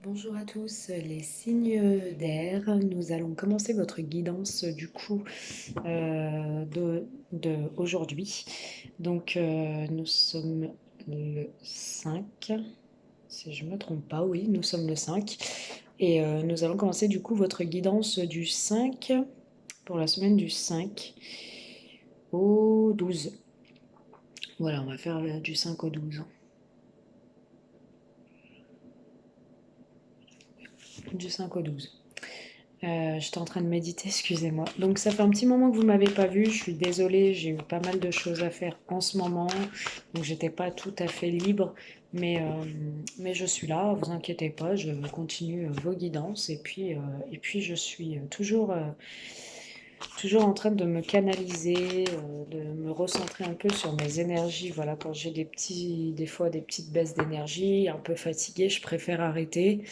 Bonjour à tous, les signes d'air. Nous allons commencer votre guidance du coup de aujourd'hui. Donc nous sommes le 5, si je ne me trompe pas, oui, nous sommes le 5. Et nous allons commencer du coup votre guidance du 5 pour la semaine du 5 au 12. Voilà, on va faire du 5 au 12. Du 5 au 12. J'étais en train de méditer, excusez-moi. Donc ça fait un petit moment que vous m'avez pas vu, je suis désolée, j'ai eu pas mal de choses à faire en ce moment, donc j'étais pas tout à fait libre, mais je suis là, vous inquiétez pas, je continue vos guidances et puis je suis toujours en train de me canaliser, de me recentrer un peu sur mes énergies. Voilà, quand j'ai des fois des petites baisses d'énergie, un peu fatiguée, je préfère arrêter.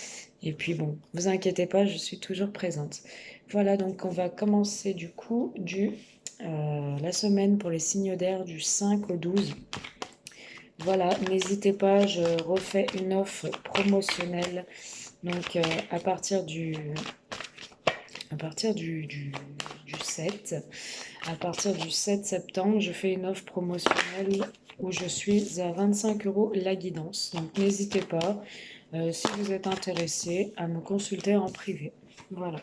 Et puis bon, vous inquiétez pas, je suis toujours présente. Voilà, donc on va commencer du coup la semaine pour les signes d'air du 5 au 12. Voilà, n'hésitez pas, je refais une offre promotionnelle. Donc à partir du 7, à partir du 7 septembre, je fais une offre promotionnelle où je suis à 25 € la guidance. Donc n'hésitez pas, si vous êtes intéressé, à me consulter en privé. Voilà.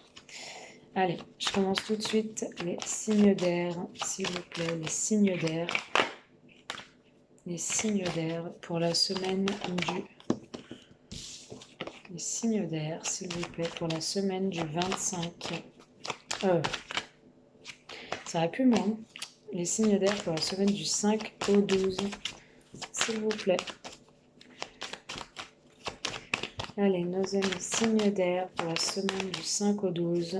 Allez, je commence tout de suite les signes d'air, s'il vous plaît, les signes d'air. Les signes d'air pour la semaine du... Les signes d'air, s'il vous plaît, pour la semaine du 25... ça a pu, moi. Les signes d'air pour la semaine du 5 au 12, s'il vous plaît. Allez, nos amis signes d'air pour la semaine du 5 au 12.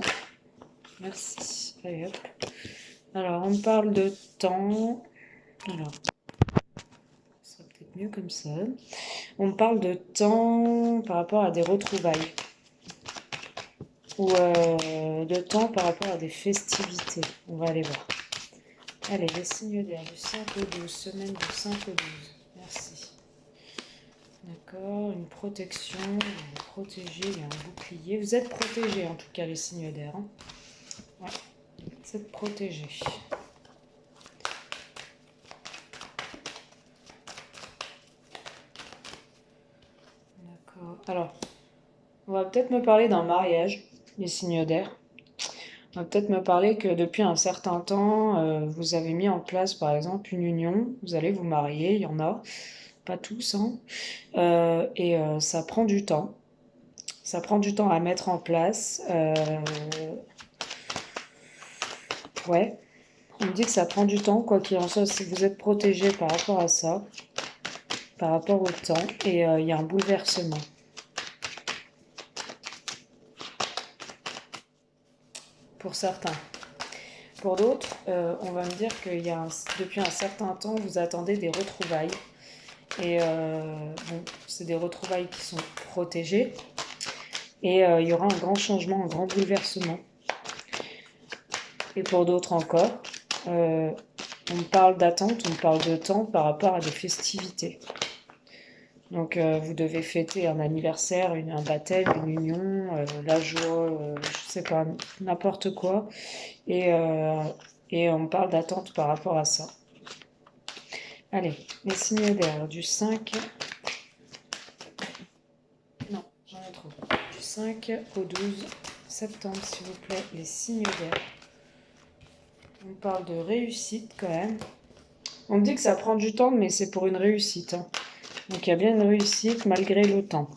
Merci. Allez, hop. Alors, on parle de temps. Alors, ça sera peut-être mieux comme ça. On parle de temps par rapport à des retrouvailles. Ou de temps par rapport à des festivités. On va aller voir. Allez, les signes d'air du 5 au 12. Semaine du 5 au 12. Merci. D'accord, une protection, vous êtes protégé, il y a un bouclier. Vous êtes protégé en tout cas, les signes d'air. Hein. Ouais, vous êtes protégé. D'accord. Alors, on va peut-être me parler d'un mariage, les signes d'air. On va peut-être me parler que depuis un certain temps, vous avez mis en place par exemple une union, vous allez vous marier, il y en a, pas tous, hein. Ça prend du temps. Ça prend du temps à mettre en place. Ouais, on me dit que ça prend du temps, quoi qu'il en soit, si vous êtes protégé par rapport à ça, par rapport au temps, et il y a un bouleversement. Pour certains. Pour d'autres, on va me dire qu'il y a depuis un certain temps, vous attendez des retrouvailles. Et bon, c'est des retrouvailles qui sont protégées. Et il y aura un grand changement, un grand bouleversement. Et pour d'autres encore, on parle d'attente, on parle de temps par rapport à des festivités. Donc vous devez fêter un anniversaire, un baptême, une union, la joie, je sais pas, n'importe quoi. Et, euh, et on parle d'attente par rapport à ça. Allez, les signes d'air du 5. Non, j'en ai trop. Du 5 au 12 septembre, s'il vous plaît, les signes d'air. On parle de réussite quand même. On me dit que ça prend du temps, mais c'est pour une réussite. Hein. Donc il y a bien une réussite malgré le temps.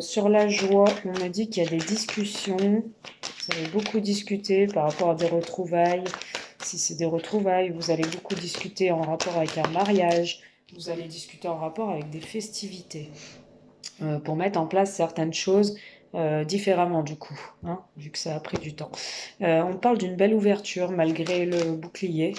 Sur la joie, on me dit qu'il y a des discussions. Vous allez beaucoup discuter par rapport à des retrouvailles. Si c'est des retrouvailles, vous allez beaucoup discuter en rapport avec un mariage. Vous allez discuter en rapport avec des festivités. Pour mettre en place certaines choses différemment du coup, hein, vu que ça a pris du temps. On parle d'une belle ouverture malgré le bouclier.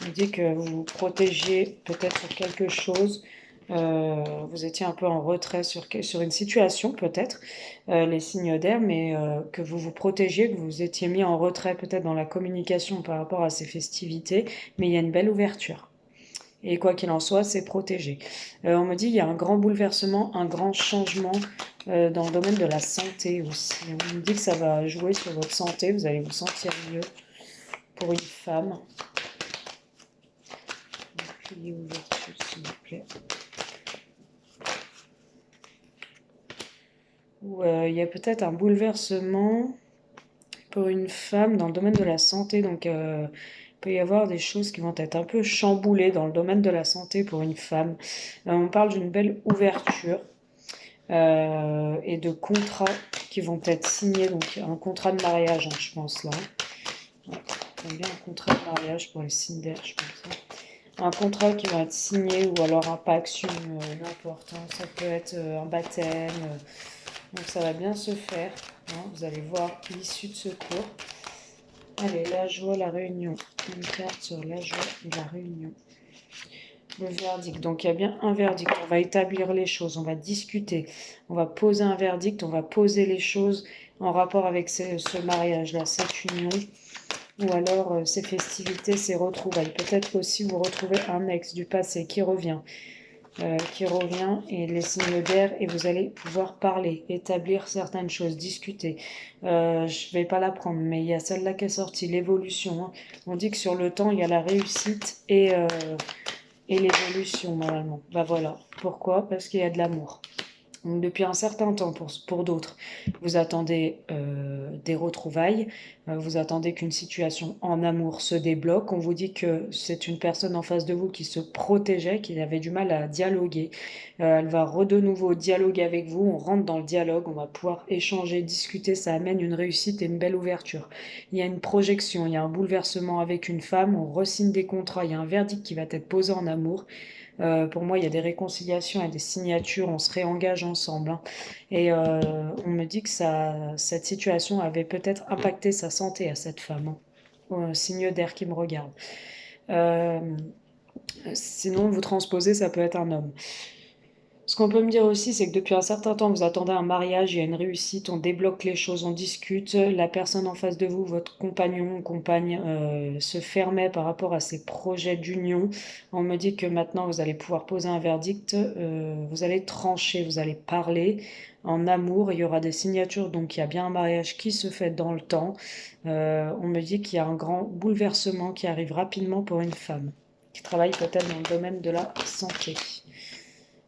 On dit que vous vous protégez peut-être sur quelque chose. Vous étiez un peu en retrait sur une situation peut-être, les signes d'air, mais que vous vous protégiez, que vous étiez mis en retrait peut-être dans la communication par rapport à ces festivités, mais il y a une belle ouverture. Et quoi qu'il en soit, c'est protégé. On me dit qu'il y a un grand bouleversement, un grand changement dans le domaine de la santé aussi. On me dit que ça va jouer sur votre santé, vous allez vous sentir mieux pour une femme. Ouverture, s'il vous plaît. Ou il y a peut-être un bouleversement pour une femme dans le domaine de la santé. Donc, il peut y avoir des choses qui vont être un peu chamboulées dans le domaine de la santé pour une femme. On parle d'une belle ouverture et de contrats qui vont être signés. Donc, un contrat de mariage, hein, je pense, là. Ouais, bien un contrat de mariage pour les signes d'air, je pense. Hein. Un contrat qui va être signé ou alors un pax, n'importe. Hein. Ça peut être un baptême. Donc ça va bien se faire. Hein. Vous allez voir l'issue de ce cours. Allez, la joie, la réunion. Une carte sur la joie et la réunion. Le verdict. Donc il y a bien un verdict. On va établir les choses, on va discuter, on va poser un verdict, on va poser les choses en rapport avec ce mariage-là, cette union, ou alors ces festivités, ces retrouvailles. Peut-être aussi vous retrouvez un ex du passé qui revient et les signes d'air et vous allez pouvoir parler, établir certaines choses, discuter. Je vais pas la prendre, mais il y a celle-là qui est sortie, l'évolution. Hein. On dit que sur le temps, il y a la réussite et l'évolution normalement. Bah voilà. Pourquoi? Parce qu'il y a de l'amour. Donc depuis un certain temps, pour d'autres, vous attendez des retrouvailles, vous attendez qu'une situation en amour se débloque. On vous dit que c'est une personne en face de vous qui se protégeait, qui avait du mal à dialoguer. Elle va de nouveau dialoguer avec vous, on rentre dans le dialogue, on va pouvoir échanger, discuter, ça amène une réussite et une belle ouverture. Il y a une projection, il y a un bouleversement avec une femme, on re-signe des contrats, il y a un verdict qui va être posé en amour. Pour moi, il y a des réconciliations, il y a des signatures, on se réengage ensemble. Hein. Et on me dit que cette situation avait peut-être impacté sa santé à cette femme. Hein. Signe d'air qui me regarde. Sinon, vous transposez, ça peut être un homme. Ce qu'on peut me dire aussi, c'est que depuis un certain temps, vous attendez un mariage, il y a une réussite, on débloque les choses, on discute. La personne en face de vous, votre compagnon ou compagne, se fermait par rapport à ses projets d'union. On me dit que maintenant, vous allez pouvoir poser un verdict, vous allez trancher, vous allez parler. En amour, il y aura des signatures, donc il y a bien un mariage qui se fait dans le temps. On me dit qu'il y a un grand bouleversement qui arrive rapidement pour une femme, qui travaille peut-être dans le domaine de la santé.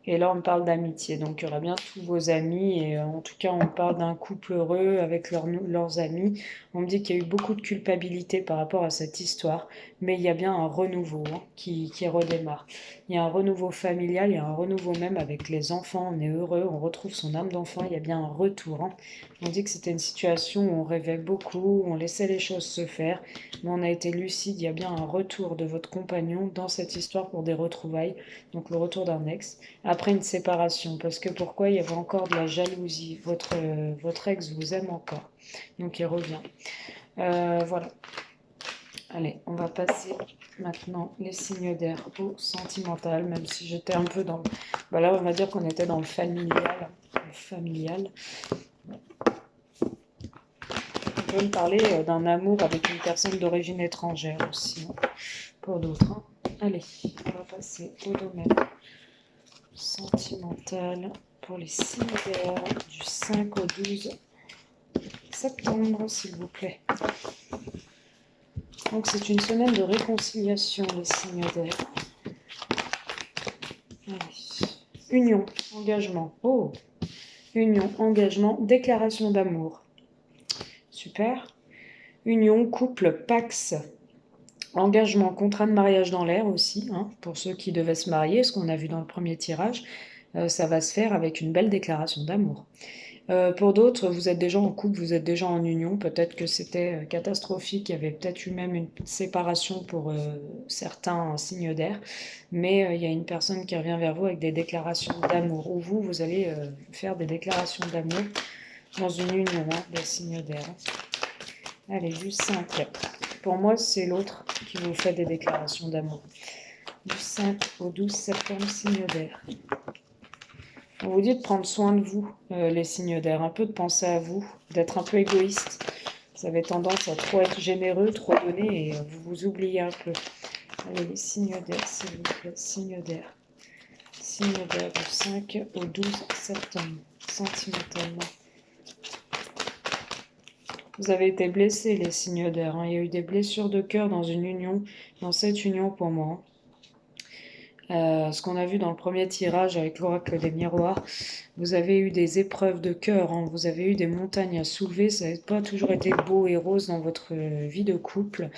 Et là, on parle d'amitié. Donc, il y aura bien tous vos amis. Et en tout cas, on parle d'un couple heureux avec leurs amis. On me dit qu'il y a eu beaucoup de culpabilité par rapport à cette histoire. Mais il y a bien un renouveau qui redémarre. Il y a un renouveau familial, il y a un renouveau même avec les enfants. On est heureux, on retrouve son âme d'enfant. Il y a bien un retour. Hein. On dit que c'était une situation où on rêvait beaucoup, où on laissait les choses se faire. Mais on a été lucide. Il y a bien un retour de votre compagnon dans cette histoire pour des retrouvailles. Donc, le retour d'un ex. Après une séparation, parce que pourquoi il y avait encore de la jalousie, votre ex vous aime encore, donc il revient. Voilà. Allez, on va passer maintenant les signes d'air au sentimental, même si j'étais un peu dans... Bah là, on va dire qu'on était dans le familial. On peut me parler d'un amour avec une personne d'origine étrangère aussi, hein, pour d'autres. Hein. Allez, on va passer au domaine sentimental pour les signes d'air du 5 au 12 septembre, s'il vous plaît. Donc c'est une semaine de réconciliation, les signes d'air. Union, engagement. Oh, union, engagement, déclaration d'amour. Super. Union, couple, pax. Engagement, contrat de mariage dans l'air aussi, hein, pour ceux qui devaient se marier, ce qu'on a vu dans le premier tirage. Ça va se faire avec une belle déclaration d'amour. Pour d'autres, vous êtes déjà en couple, vous êtes déjà en union, peut-être que c'était catastrophique, il y avait peut-être eu même une séparation pour certains signes d'air, mais il y a une personne qui revient vers vous avec des déclarations d'amour, ou vous allez faire des déclarations d'amour dans une union, hein, des signes d'air. Allez, du 5. Pour moi, c'est l'autre qui vous fait des déclarations d'amour. Du 5 au 12 septembre, signe d'air. On vous dit de prendre soin de vous, les signes d'air, un peu de penser à vous, d'être un peu égoïste. Vous avez tendance à trop être généreux, trop donner et vous vous oubliez un peu. Allez, les signes d'air, s'il vous plaît, signes d'air. Signes d'air du 5 au 12 septembre, sentimentalement. Vous avez été blessés, les signes d'air. Il y a eu des blessures de cœur dans une union, dans cette union pour moi. Ce qu'on a vu dans le premier tirage avec l'oracle des miroirs, vous avez eu des épreuves de cœur, vous avez eu des montagnes à soulever, ça n'a pas toujours été beau et rose dans votre vie de couple.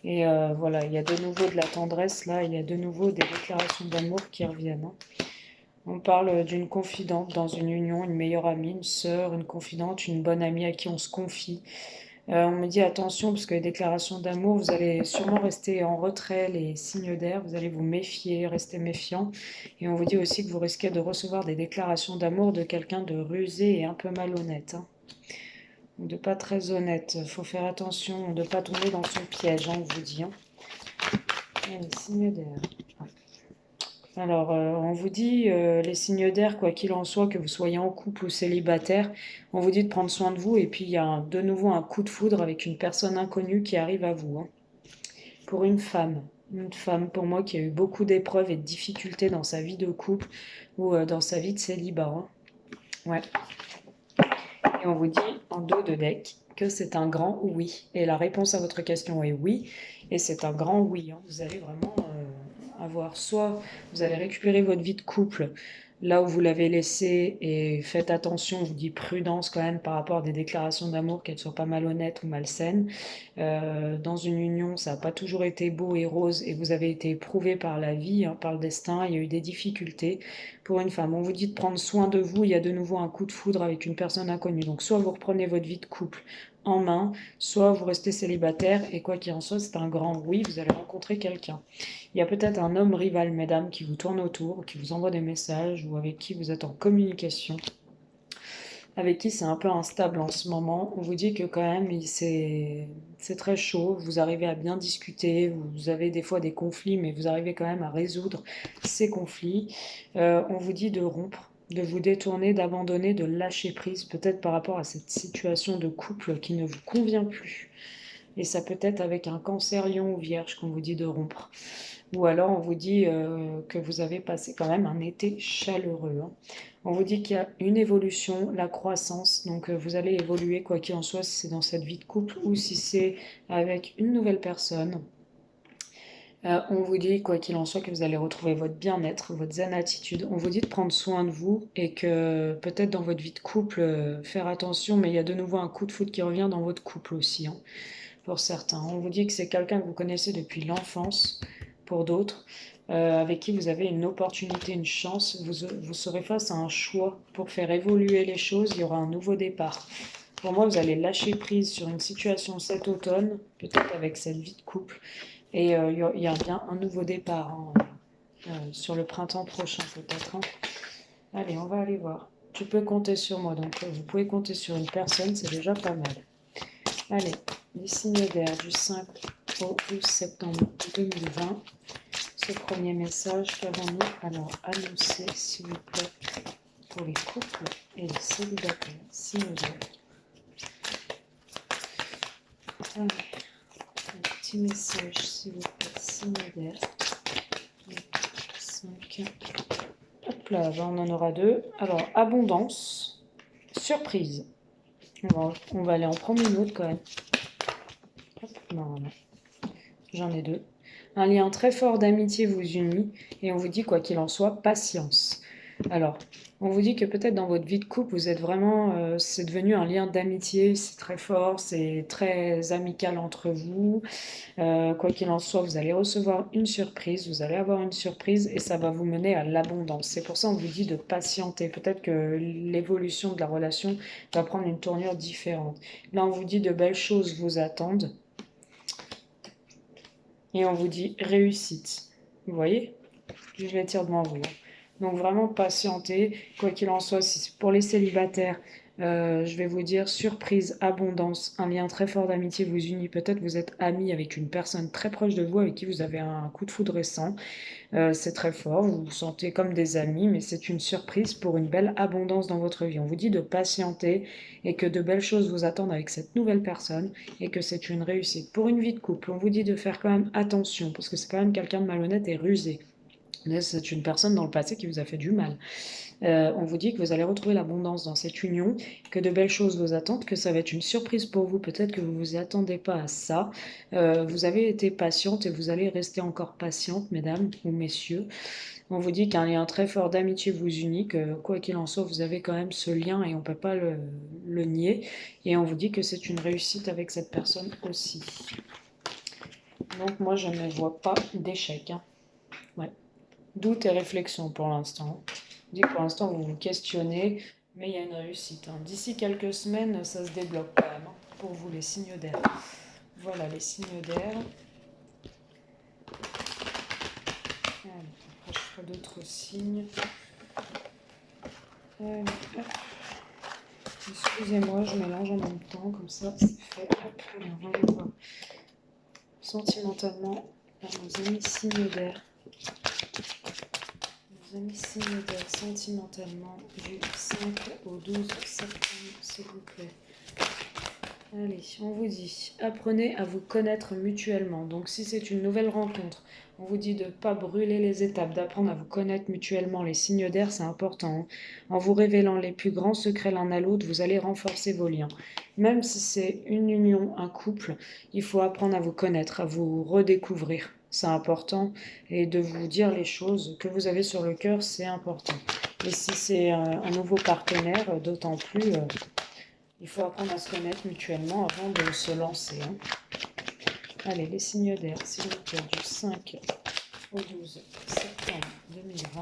Et voilà, il y a de nouveau de la tendresse là, il y a de nouveau des déclarations d'amour qui reviennent. On parle d'une confidente dans une union, une meilleure amie, une sœur, une confidente, une bonne amie à qui on se confie. On me dit attention, parce que les déclarations d'amour, vous allez sûrement rester en retrait, les signes d'air, vous allez vous méfier, rester méfiant. Et on vous dit aussi que vous risquez de recevoir des déclarations d'amour de quelqu'un de rusé et un peu malhonnête. Ou de pas très honnête. Il faut faire attention de ne pas tomber dans son piège, on vous dit. Les signes d'air. Alors, on vous dit, les signes d'air, quoi qu'il en soit, que vous soyez en couple ou célibataire, on vous dit de prendre soin de vous. Et puis, il y a de nouveau un coup de foudre avec une personne inconnue qui arrive à vous. Pour une femme pour moi qui a eu beaucoup d'épreuves et de difficultés dans sa vie de couple ou dans sa vie de célibat. Ouais. Et on vous dit en dos de deck que c'est un grand oui. Et la réponse à votre question est oui. Et c'est un grand oui. Vous allez vraiment avoir soit vous allez récupérer votre vie de couple là où vous l'avez laissé et faites attention, on vous dit prudence quand même par rapport à des déclarations d'amour, qu'elles soient pas malhonnêtes ou malsaines. Dans une union, ça n'a pas toujours été beau et rose et vous avez été éprouvé par la vie, par le destin, il y a eu des difficultés. Pour une femme, on vous dit de prendre soin de vous, il y a de nouveau un coup de foudre avec une personne inconnue. Donc soit vous reprenez votre vie de couple en main, soit vous restez célibataire et quoi qu'il en soit, c'est un grand oui, vous allez rencontrer quelqu'un. Il y a peut-être un homme rival, mesdames, qui vous tourne autour, qui vous envoie des messages ou avec qui vous êtes en communication, avec qui c'est un peu instable en ce moment. On vous dit que quand même c'est très chaud, vous arrivez à bien discuter, vous avez des fois des conflits, mais vous arrivez quand même à résoudre ces conflits. On vous dit de rompre, de vous détourner, d'abandonner, de lâcher prise, peut-être par rapport à cette situation de couple qui ne vous convient plus. Et ça peut être avec un cancer lion ou vierge qu'on vous dit de rompre. Ou alors on vous dit que vous avez passé quand même un été chaleureux. On vous dit qu'il y a une évolution, la croissance, donc vous allez évoluer quoi qu'il en soit, si c'est dans cette vie de couple ou si c'est avec une nouvelle personne. On vous dit quoi qu'il en soit que vous allez retrouver votre bien-être, votre zen attitude. On vous dit de prendre soin de vous et que peut-être dans votre vie de couple, faire attention, mais il y a de nouveau un coup de foudre qui revient dans votre couple aussi, pour certains. On vous dit que c'est quelqu'un que vous connaissez depuis l'enfance, pour d'autres, avec qui vous avez une opportunité, une chance. Vous serez face à un choix pour faire évoluer les choses. Il y aura un nouveau départ. Pour moi, vous allez lâcher prise sur une situation cet automne, peut-être avec cette vie de couple. Et il y a bien un nouveau départ sur le printemps prochain, peut-être. Allez, on va aller voir. Tu peux compter sur moi, donc vous pouvez compter sur une personne, c'est déjà pas mal. Allez, les signes d'air du 5 au 12 septembre 2020. Ce premier message qu'avons-nous alors annoncé, s'il vous plaît, pour les couples et les célibataires. Signes d'air. Allez, un petit message, s'il vous plaît, signes d'air. 5. Hop là, on en aura 2. Alors, abondance, surprise. On va aller en prendre une autre quand même. Hop, non. J'en ai 2. Un lien très fort d'amitié vous unit et on vous dit, quoi qu'il en soit, patience. Alors, on vous dit que peut-être dans votre vie de couple, vous êtes vraiment, c'est devenu un lien d'amitié, c'est très fort, c'est très amical entre vous. Quoi qu'il en soit, vous allez recevoir une surprise, vous allez avoir une surprise et ça va vous mener à l'abondance. C'est pour ça qu'on vous dit de patienter. Peut-être que l'évolution de la relation va prendre une tournure différente. Là, on vous dit de belles choses vous attendent. Et on vous dit réussite. Vous voyez? Je les tire devant vous. Donc vraiment patienter, quoi qu'il en soit, si c'est pour les célibataires, je vais vous dire surprise, abondance, un lien très fort d'amitié vous unit. Peut-être vous êtes amis avec une personne très proche de vous avec qui vous avez un coup de foudre récent. C'est très fort, vous vous sentez comme des amis, mais c'est une surprise pour une belle abondance dans votre vie. On vous dit de patienter et que de belles choses vous attendent avec cette nouvelle personne et que c'est une réussite. Pour une vie de couple, on vous dit de faire quand même attention parce que c'est quand même quelqu'un de malhonnête et rusé. C'est une personne dans le passé qui vous a fait du mal. On vous dit que vous allez retrouver l'abondance dans cette union, que de belles choses vous attendent, que ça va être une surprise pour vous, peut-être que vous ne vous y attendez pas à ça. Vous avez été patiente et vous allez rester encore patiente, mesdames ou messieurs. On vous dit qu'un lien très fort d'amitié vous unit, que quoi qu'il en soit, vous avez quand même ce lien et on ne peut pas le nier. Et on vous dit que c'est une réussite avec cette personne aussi. Donc moi, je ne vois pas d'échec. Hein. Ouais. Doute et réflexion pour l'instant. Je dis que pour l'instant, vous vous questionnez, mais il y a une réussite. Hein. D'ici quelques semaines, ça se débloque quand même, hein, pour vous, les signes d'air. Voilà, les signes d'air. Après, je ferai d'autres signes. Excusez-moi, je mélange en même temps, comme ça, c'est fait. Hop, alors, voyons voir. Sentimentalement, nos amis signes d'air. Nos amis signes d'air, sentimentalement, du 5 au 12 septembre, s'il vous plaît. Allez, on vous dit, apprenez à vous connaître mutuellement. Donc si c'est une nouvelle rencontre, on vous dit de ne pas brûler les étapes, d'apprendre à vous connaître mutuellement. Les signes d'air, c'est important. Hein. En vous révélant les plus grands secrets l'un à l'autre, vous allez renforcer vos liens. Même si c'est une union, un couple, il faut apprendre à vous connaître, à vous redécouvrir. C'est important. Et de vous dire les choses que vous avez sur le cœur, c'est important. Et si c'est un nouveau partenaire, d'autant plus... il faut apprendre à se connaître mutuellement avant de se lancer. Hein. Allez, les signes d'air, s'il vous plaît, du 5 au 12 septembre 2020.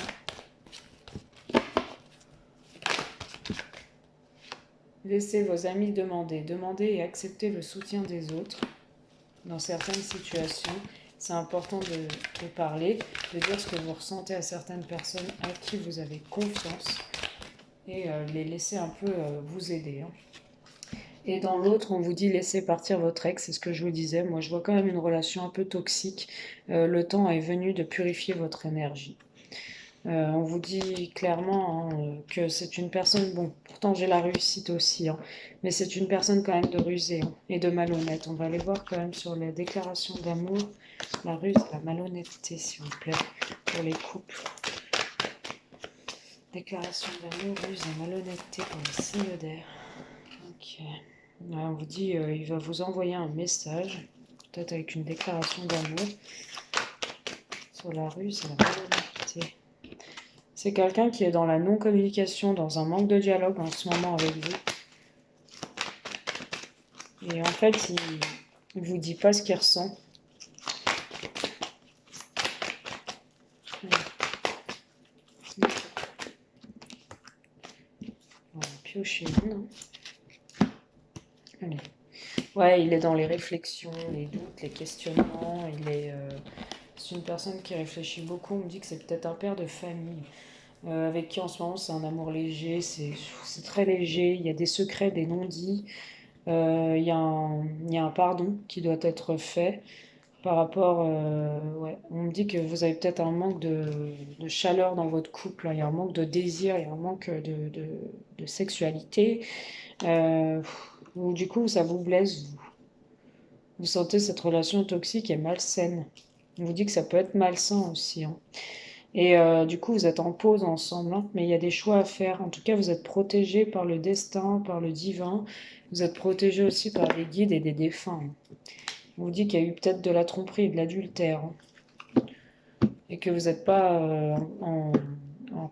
Laissez vos amis demander. Demandez et acceptez le soutien des autres dans certaines situations. C'est important de parler, de dire ce que vous ressentez à certaines personnes à qui vous avez confiance et les laisser un peu vous aider. Hein. Et dans l'autre, on vous dit laissez partir votre ex, c'est ce que je vous disais. Moi, je vois quand même une relation un peu toxique. Le temps est venu de purifier votre énergie. On vous dit clairement hein, que c'est une personne, bon, pourtant j'ai la réussite aussi, hein, mais c'est une personne quand même de rusée hein, et de malhonnête. On va aller voir quand même sur les déclarations d'amour, la ruse et la malhonnêteté, s'il vous plaît, pour les couples. Déclaration d'amour, ruse et malhonnêteté pour les signes d'air. Ok. On vous dit il va vous envoyer un message, peut-être avec une déclaration d'amour, sur la ruse et la malhonnêteté. C'est quelqu'un qui est dans la non-communication, dans un manque de dialogue en ce moment avec vous. Et en fait, il vous dit pas ce qu'il ressent. On va piocher une. Allez. Ouais, il est dans les réflexions, les doutes, les questionnements. C'est une personne qui réfléchit beaucoup. On me dit que c'est peut-être un père de famille. Avec qui en ce moment c'est un amour léger, c'est très léger, il y a des secrets, des non-dits, il y a un pardon qui doit être fait par rapport, ouais, on me dit que vous avez peut-être un manque de chaleur dans votre couple, hein. Il y a un manque de désir, il y a un manque de sexualité, euh, ou du coup ça vous blesse, vous sentez cette relation toxique et malsaine. On vous dit que ça peut être malsain aussi. Hein. Et du coup, vous êtes en pause ensemble, hein, mais il y a des choix à faire. En tout cas, vous êtes protégé par le destin, par le divin. Vous êtes protégé aussi par des guides et des défunts. Hein. On vous dit qu'il y a eu peut-être de la tromperie et de l'adultère. Hein, et que vous n'êtes pas en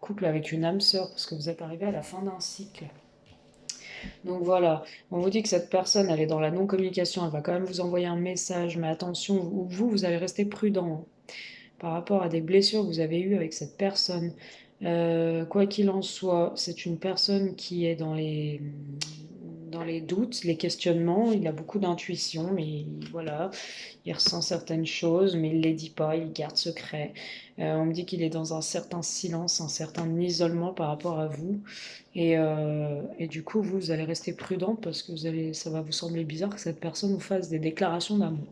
couple avec une âme sœur, parce que vous êtes arrivé à la fin d'un cycle. Donc voilà, on vous dit que cette personne, elle est dans la non-communication, elle va quand même vous envoyer un message, mais attention, vous allez rester prudent. Hein, par rapport à des blessures que vous avez eues avec cette personne. Quoi qu'il en soit, c'est une personne qui est dans dans les doutes, les questionnements. Il a beaucoup d'intuition, mais voilà, il ressent certaines choses, mais il ne les dit pas, il garde secret. On me dit qu'il est dans un certain silence, un certain isolement par rapport à vous. Et du coup, vous allez rester prudent parce que ça va vous sembler bizarre que cette personne vous fasse des déclarations d'amour.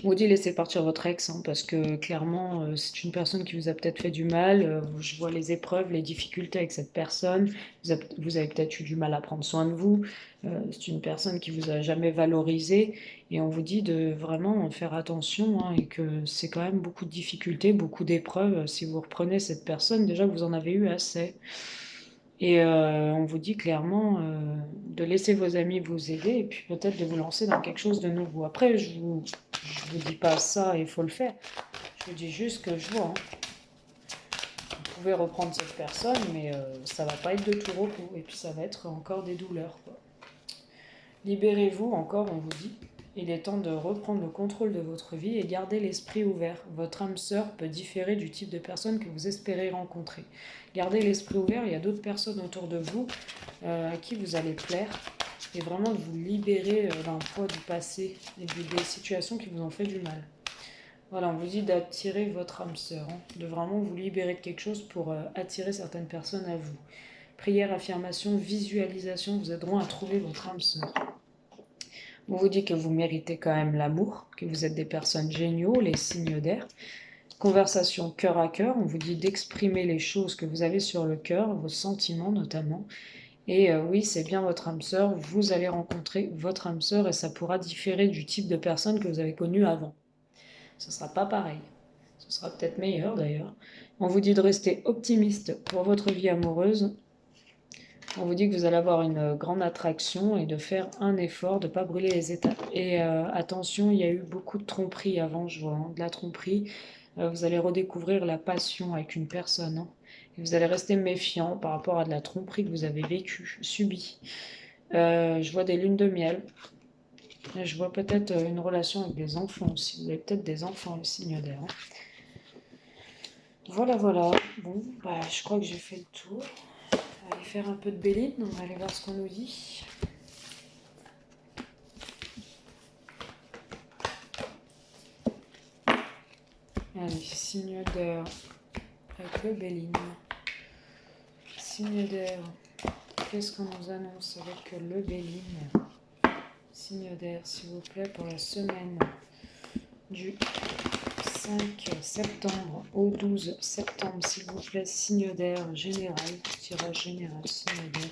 On vous dit laissez partir votre ex, hein, parce que clairement, c'est une personne qui vous a peut-être fait du mal. Je vois les épreuves, les difficultés avec cette personne. Vous avez peut-être eu du mal à prendre soin de vous. C'est une personne qui vous a jamais valorisé. Et on vous dit de vraiment faire attention, hein, et que c'est quand même beaucoup de difficultés, beaucoup d'épreuves. Si vous reprenez cette personne, déjà que vous en avez eu assez. Et on vous dit clairement de laisser vos amis vous aider et puis peut-être de vous lancer dans quelque chose de nouveau. Après, je vous dis pas ça, il faut le faire. Je vous dis juste que je vois, hein. Vous pouvez reprendre cette personne, mais ça va pas être de tout repos. Et puis ça va être encore des douleurs, quoi. Libérez-vous encore, on vous dit. Il est temps de reprendre le contrôle de votre vie et garder l'esprit ouvert. Votre âme sœur peut différer du type de personne que vous espérez rencontrer. Gardez l'esprit ouvert, il y a d'autres personnes autour de vous à qui vous allez plaire. Et vraiment de vous libérer d'un poids du passé et des situations qui vous ont fait du mal. Voilà, on vous dit d'attirer votre âme sœur, hein, de vraiment vous libérer de quelque chose pour attirer certaines personnes à vous. Prière, affirmation, visualisation vous aideront à trouver votre âme sœur. On vous dit que vous méritez quand même l'amour, que vous êtes des personnes géniaux, les signes d'air. Conversation cœur à cœur, on vous dit d'exprimer les choses que vous avez sur le cœur, vos sentiments notamment. Et oui, c'est bien votre âme sœur, vous allez rencontrer votre âme sœur et ça pourra différer du type de personne que vous avez connu avant. Ce ne sera pas pareil. Ce sera peut-être meilleur d'ailleurs. On vous dit de rester optimiste pour votre vie amoureuse. On vous dit que vous allez avoir une grande attraction et de faire un effort, de ne pas brûler les étapes. Et attention, il y a eu beaucoup de tromperies avant, je vois, hein, de la tromperie. Vous allez redécouvrir la passion avec une personne, hein, et vous allez rester méfiant par rapport à de la tromperie que vous avez vécue, subie. Je vois des lunes de miel. Je vois peut-être une relation avec des enfants aussi. Vous avez peut-être des enfants, le signe d'air. Hein. Voilà, voilà. Bon, bah, je crois que j'ai fait le tour. On va aller faire un peu de Béline, on va aller voir ce qu'on nous dit. Allez, signe d'air avec le Béline. Signe d'air, qu'est-ce qu'on nous annonce avec le Béline? Signe d'air, s'il vous plaît, pour la semaine du 5 septembre au 12 septembre, s'il vous plaît, signe d'air général, tirage général, signe d'air,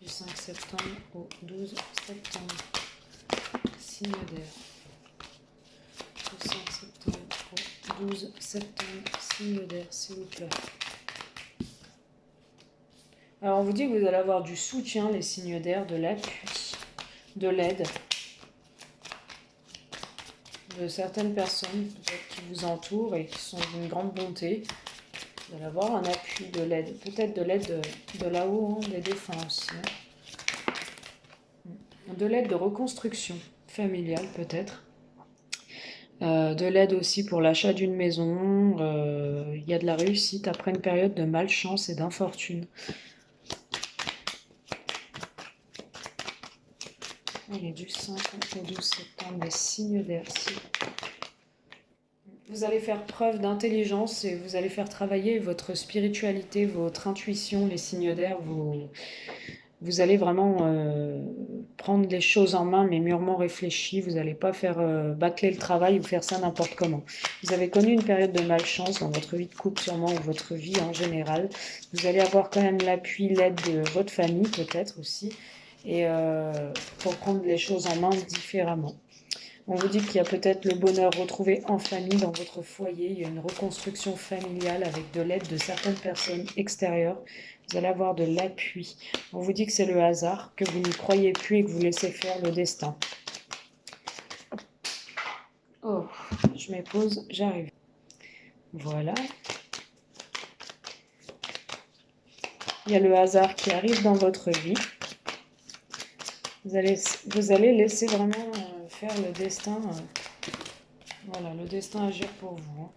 du 5 septembre au 12 septembre, signe d'air, du 5 septembre au 12 septembre, signe d'air, s'il vous plaît. Alors on vous dit que vous allez avoir du soutien, les signes d'air, de l'appui, de l'aide, de certaines personnes qui vous entourent et qui sont d'une grande bonté. Vous allez avoir un appui, de l'aide, peut-être de l'aide de là-haut, hein, des défunts aussi. Hein. De l'aide de reconstruction familiale peut-être. De l'aide aussi pour l'achat d'une maison. Il y a de la réussite après une période de malchance et d'infortune. Allez, du 5 au 12 septembre, les signes d'air. Vous allez faire preuve d'intelligence et vous allez faire travailler votre spiritualité, votre intuition, les signes d'air. Vous allez vraiment prendre les choses en main, mais mûrement réfléchi. Vous n'allez pas faire bâcler le travail ou faire ça n'importe comment. Vous avez connu une période de malchance dans votre vie de couple sûrement ou votre vie en général. Vous allez avoir quand même l'appui, l'aide de votre famille peut-être aussi. Et pour prendre les choses en main différemment. On vous dit qu'il y a peut-être le bonheur retrouvé en famille, dans votre foyer. Il y a une reconstruction familiale avec de l'aide de certaines personnes extérieures. Vous allez avoir de l'appui. On vous dit que c'est le hasard, que vous n'y croyez plus et que vous laissez faire le destin. Oh, je mets pause, j'arrive. Voilà. Il y a le hasard qui arrive dans votre vie. Vous allez laisser vraiment faire le destin Voilà, le destin agir pour vous, hein.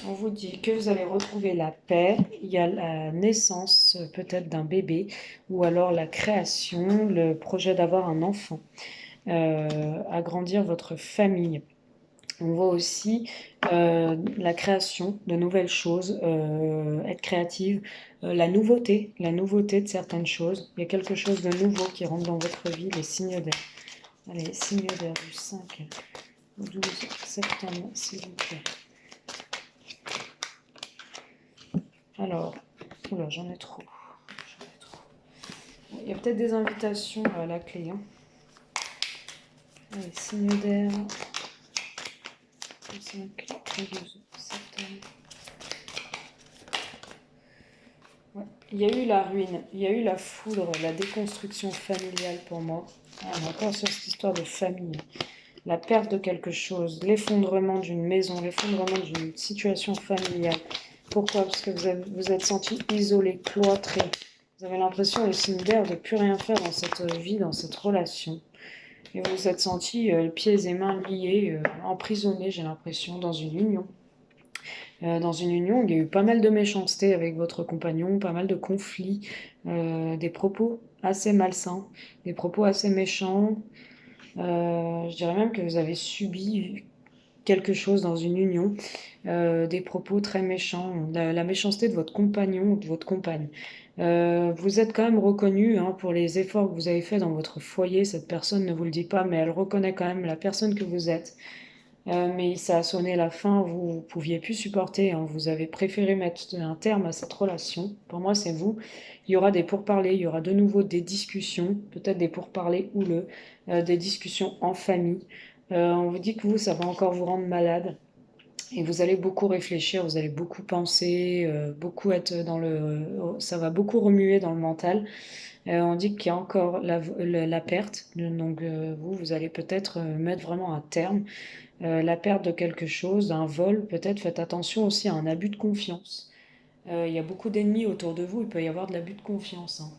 On vous dit que vous allez retrouver la paix. Il y a la naissance peut-être d'un bébé ou alors la création, le projet d'avoir un enfant, agrandir votre famille. On voit aussi la création de nouvelles choses, être créative, la nouveauté de certaines choses. Il y a quelque chose de nouveau qui rentre dans votre vie, les signes d'air. Allez, signes d'air du 5 au 12 septembre, s'il vous plaît. Alors, oula, j'en ai trop. Il y a peut-être des invitations à la clé, hein. Allez, signes d'air du 5 au 12 septembre. Ouais. Il y a eu la ruine, il y a eu la foudre, la déconstruction familiale pour moi. Ah, on est encore sur cette histoire de famille. La perte de quelque chose, l'effondrement d'une maison, l'effondrement d'une situation familiale. Pourquoi? Parce que vous êtes senti isolé, cloîtré. Vous avez l'impression, le signe d'air, de ne plus rien faire dans cette vie, dans cette relation. Et vous vous êtes senti pieds et mains liés, emprisonné, j'ai l'impression, dans une union. Dans une union, il y a eu pas mal de méchanceté avec votre compagnon, pas mal de conflits, des propos assez malsains, des propos assez méchants. Je dirais même que vous avez subi quelque chose dans une union, des propos très méchants, la méchanceté de votre compagnon ou de votre compagne. Vous êtes quand même reconnu hein, pour les efforts que vous avez faits dans votre foyer. Cette personne ne vous le dit pas, mais elle reconnaît quand même la personne que vous êtes. Mais ça a sonné la fin, vous ne pouviez plus supporter, hein, vous avez préféré mettre un terme à cette relation. Pour moi, c'est vous. Il y aura des pourparlers, il y aura de nouveau des discussions, peut-être des pourparlers houleux, des discussions en famille. On vous dit que vous, ça va encore vous rendre malade. Et vous allez beaucoup réfléchir, vous allez beaucoup penser, beaucoup être dans ça va beaucoup remuer dans le mental. On dit qu'il y a encore la perte, donc vous allez peut-être mettre vraiment un terme la perte de quelque chose, un vol, peut-être faites attention aussi à un abus de confiance. Il y a beaucoup d'ennemis autour de vous, il peut y avoir de l'abus de confiance, hein.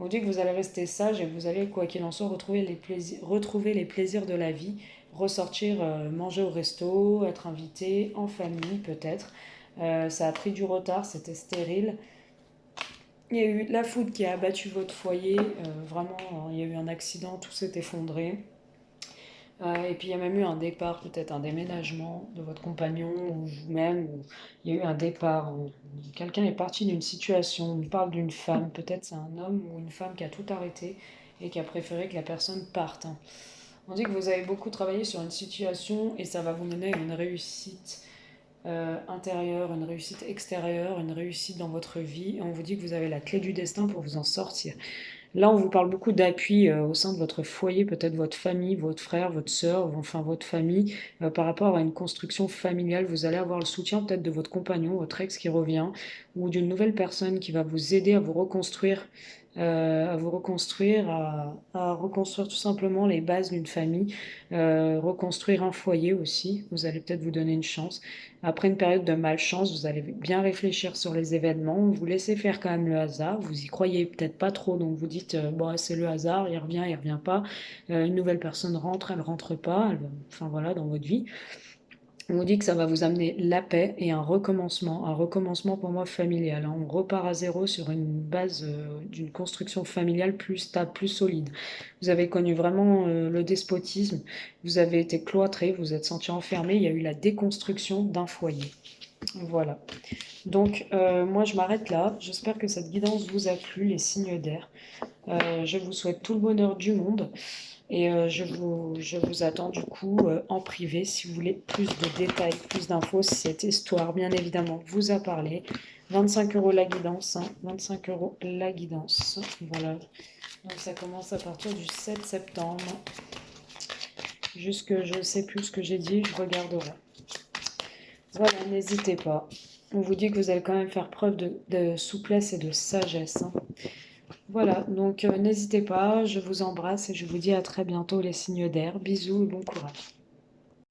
On dit que vous allez rester sage et que vous allez, quoi qu'il en soit, retrouver les plaisirs de la vie, ressortir, manger au resto, être invité, en famille peut-être. Ça a pris du retard, c'était stérile. Il y a eu la foudre qui a abattu votre foyer, vraiment, il y a eu un accident, tout s'est effondré. Et puis il y a même eu un départ, peut-être un déménagement de votre compagnon ou vous-même. Ou il y a eu un départ. Quelqu'un est parti d'une situation. On parle d'une femme. Peut-être c'est un homme ou une femme qui a tout arrêté et qui a préféré que la personne parte, hein. On dit que vous avez beaucoup travaillé sur une situation et ça va vous mener à une réussite intérieure, une réussite extérieure, une réussite dans votre vie. Et on vous dit que vous avez la clé du destin pour vous en sortir. Là, on vous parle beaucoup d'appui au sein de votre foyer, peut-être votre famille, votre frère, votre sœur, enfin votre famille, par rapport à une construction familiale. Vous allez avoir le soutien peut-être de votre compagnon, votre ex qui revient, ou d'une nouvelle personne qui va vous aider à vous reconstruire, à reconstruire tout simplement les bases d'une famille, reconstruire un foyer aussi. Vous allez peut-être vous donner une chance. Après une période de malchance, vous allez bien réfléchir sur les événements, vous laissez faire quand même le hasard, vous y croyez peut-être pas trop, donc vous dites, bon, c'est le hasard, il revient pas, une nouvelle personne rentre, elle rentre pas, enfin voilà, dans votre vie. On vous dit que ça va vous amener la paix et un recommencement pour moi familial, hein. On repart à zéro sur une base d'une construction familiale plus stable, plus solide. Vous avez connu vraiment le despotisme, vous avez été cloîtré, vous êtes senti enfermé, il y a eu la déconstruction d'un foyer. Voilà. Donc, moi, je m'arrête là. J'espère que cette guidance vous a plu, les signes d'air. Je vous souhaite tout le bonheur du monde et je vous attends du coup en privé si vous voulez plus de détails, plus d'infos, si cette histoire, bien évidemment, vous a parlé. 25 € la guidance, hein, 25 € la guidance. Voilà. Donc, ça commence à partir du 7 septembre. Jusque je ne sais plus ce que j'ai dit, je regarderai. Voilà, n'hésitez pas. On vous dit que vous allez quand même faire preuve de souplesse et de sagesse, hein. Voilà, donc n'hésitez pas, je vous embrasse et je vous dis à très bientôt les signes d'air. Bisous et bon courage.